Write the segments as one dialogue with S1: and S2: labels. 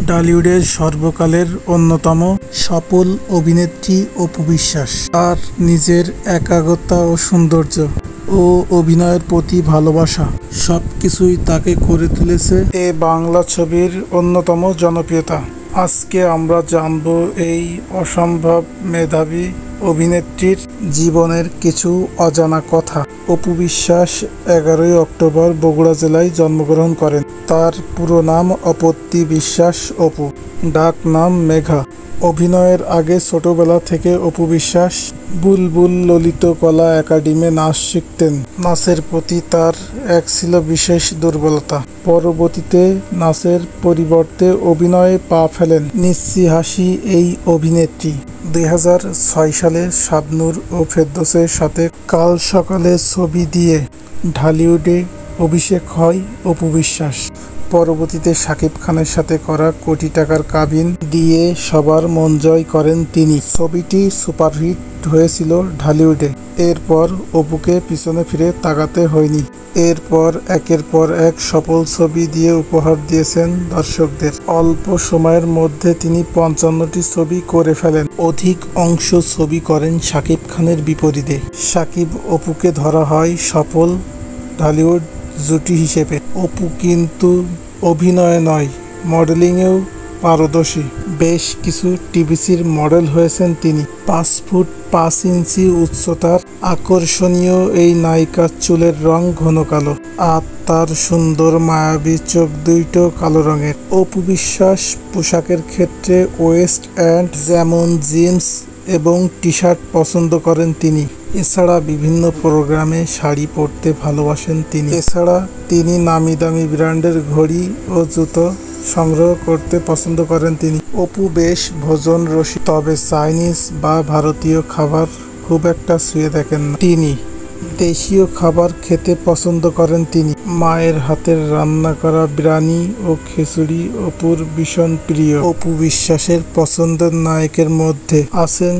S1: টলিউডের সর্বকালের অন্যতম সফল অভিনেত্রী অপু বিশ্বাস তার নিজের একাগ্রতা ও সৌন্দর্য ও অভিনয়ের প্রতি ভালোবাসা সবকিছুই তাকে করে তুলেছে এ বাংলা ছবির অন্যতম জনপ্রিয়তা। আজকে আমরা জানব এই অসম্ভব মেধাবী অভিনেত্রীর জীবনের কিছু অজানা কথা। অপু বিশ্বাস 11 অক্টোবর বগুড়া জেলায় জন্মগ্রহণ করেন। তার পুরো নাম অপত্তি বিশ্বাস অপু, ডাক নাম মেঘা। অভিনয়ের আগে ছোটবেলা থেকে অপু বিশ্বাস বুলবুল ললিত কলা একাডেমি নাচ শিখতেন। নাচের প্রতি তার এক ছিল বিশেষ দুর্বলতা। পরবর্তীতে নাচের পরিবর্তে অভিনয়ে পা ফেলেন নিচ্ছি হাসি এই অভিনেত্রী। 2006 সালে শাবনূর ও ফেরদৌসের সাথে কাল সকালে ছবি দিয়ে ঢালিউডে অভিষেক হয় অপু বিশ্বাস। পরবর্তীতে শাকিব খানের সাথে করা কোটি টাকার কাবিন দিয়ে সবার মন জয় করেন তিনি। ছবিটি সুপারহিট হয়েছিল ঢালিউডে। এরপর অপুকে পিছনে ফিরে তাকাতে হয়নি। এরপর একের পর এক সফল ছবি দিয়ে উপহার দিয়েছেন দর্শকদের। অল্প সময়ের মধ্যে তিনি 55টি ছবি করে ফেলেন। অধিক অংশ ছবি করেন শাকিব খানের বিপরীতে। শাকিব অপুকে ধরা হয় সফল ঢালিউড জুটি হিসেবে। অপু কিন্তু অভিনয়ে নয়, মডেলিংয়েও পারদর্শী। বেশ কিছু টিভিসির মডেল হয়েছেন তিনি। 5 ফুট 5 ইঞ্চি উচ্চতার আকর্ষণীয় এই নায়িকার চুলের রং ঘন কালো, আর তার সুন্দর মায়াবী চোখ দুইটো কালো রঙের। অপু বিশ্বাস পোশাকের ক্ষেত্রে ওয়েস্ট এন্ড যেমন জিন্স এবং টি শার্ট পছন্দ করেন তিনি। এছাড়া বিভিন্ন প্রোগ্রামে শাড়ি পরতে ভালোবাসেন তিনি। এছাড়া তিনি নামি দামি ব্র্যান্ডের ঘড়ি ও জুতো সংগ্রহ করতে পছন্দ করেন তিনি। অপু বেশ ভোজন রসিক, তবে চাইনিজ বা ভারতীয় খাবার খুব একটা ছুঁয়ে দেখেন না তিনি। দেশীয় খাবার খেতে পছন্দ করেন তিনি। মায়ের হাতের রান্না করা বিরিয়ানি ও খিচুড়ি অপুর ভীষণ প্রিয়। অপু বিশ্বাসের পছন্দের নায়কের মধ্যে আছেন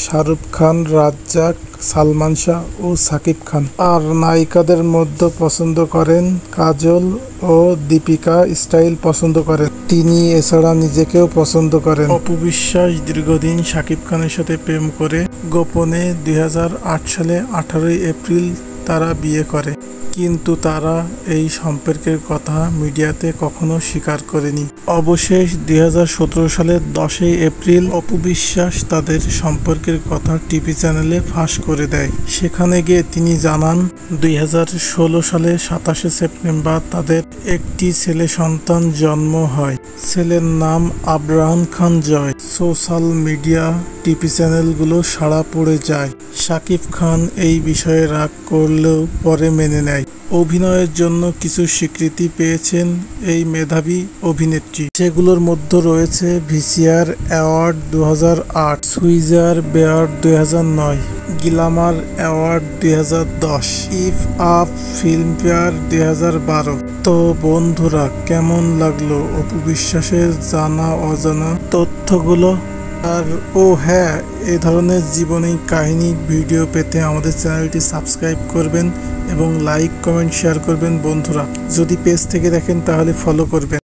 S1: শাহরুখ খান, রাজ্জাক, সালমান শাহ ও সাকিব খান। আর নায়িকাদের মধ্যে পছন্দ করেন কাজল ও দীপিকা স্টাইল পছন্দ করেন তিনি। এছাড়া নিজেকেও পছন্দ করেন। অপু বিশ্বাস দীর্ঘদিন সাকিব খানের সাথে প্রেম করে গোপনে 2008 সালে 18 এপ্রিল তারা বিয়ে করে, কিন্তু তারা এই সম্পর্কের কথা মিডিয়াতে কখনো স্বীকার করেনি। অবশেষ 2017 সালের 10 এপ্রিল অপু বিশ্বাস তাদের সম্পর্কের কথা টিভি চ্যানেলে ফাঁস করে দেয়। সেখানে গিয়ে তিনি জানান 2016 সালে 27 সেপ্টেম্বর তাদের একটি ছেলে সন্তান জন্ম হয়। ছেলের নাম আবরাহাম খান জয়। সোশ্যাল মিডিয়া, টিভি চ্যানেলগুলো সাড়া পড়ে যায়। সাকিব খান এই বিষয়ে রাগ করলেও পরে মেনে নেয়। অভিনয়ের জন্য কিছু স্বীকৃতি পেয়েছেন এই মেধাবী অভিনেত্রী। সেগুলোর মধ্যে রয়েছে ভিসিআর অ্যাওয়ার্ড 2008, সুইজার বেয়ার্ড 2009, গ্ল্যামার অ্যাওয়ার্ড 2010, ইফ আপ ফিল্মফেয়ার 2012। তো বন্ধুরা, কেমন লাগলো অপু বিশ্বাসের জানা অজানা তথ্যগুলো? আর হ্যাঁ, এ ধরনের জীবনী কাহিনী ভিডিও পেতে আমাদের চ্যানেলটি সাবস্ক্রাইব করবেন এবং লাইক, কমেন্ট, শেয়ার করবেন বন্ধুরা। যদি পেজ থেকে দেখেন তাহলে ফলো করবেন।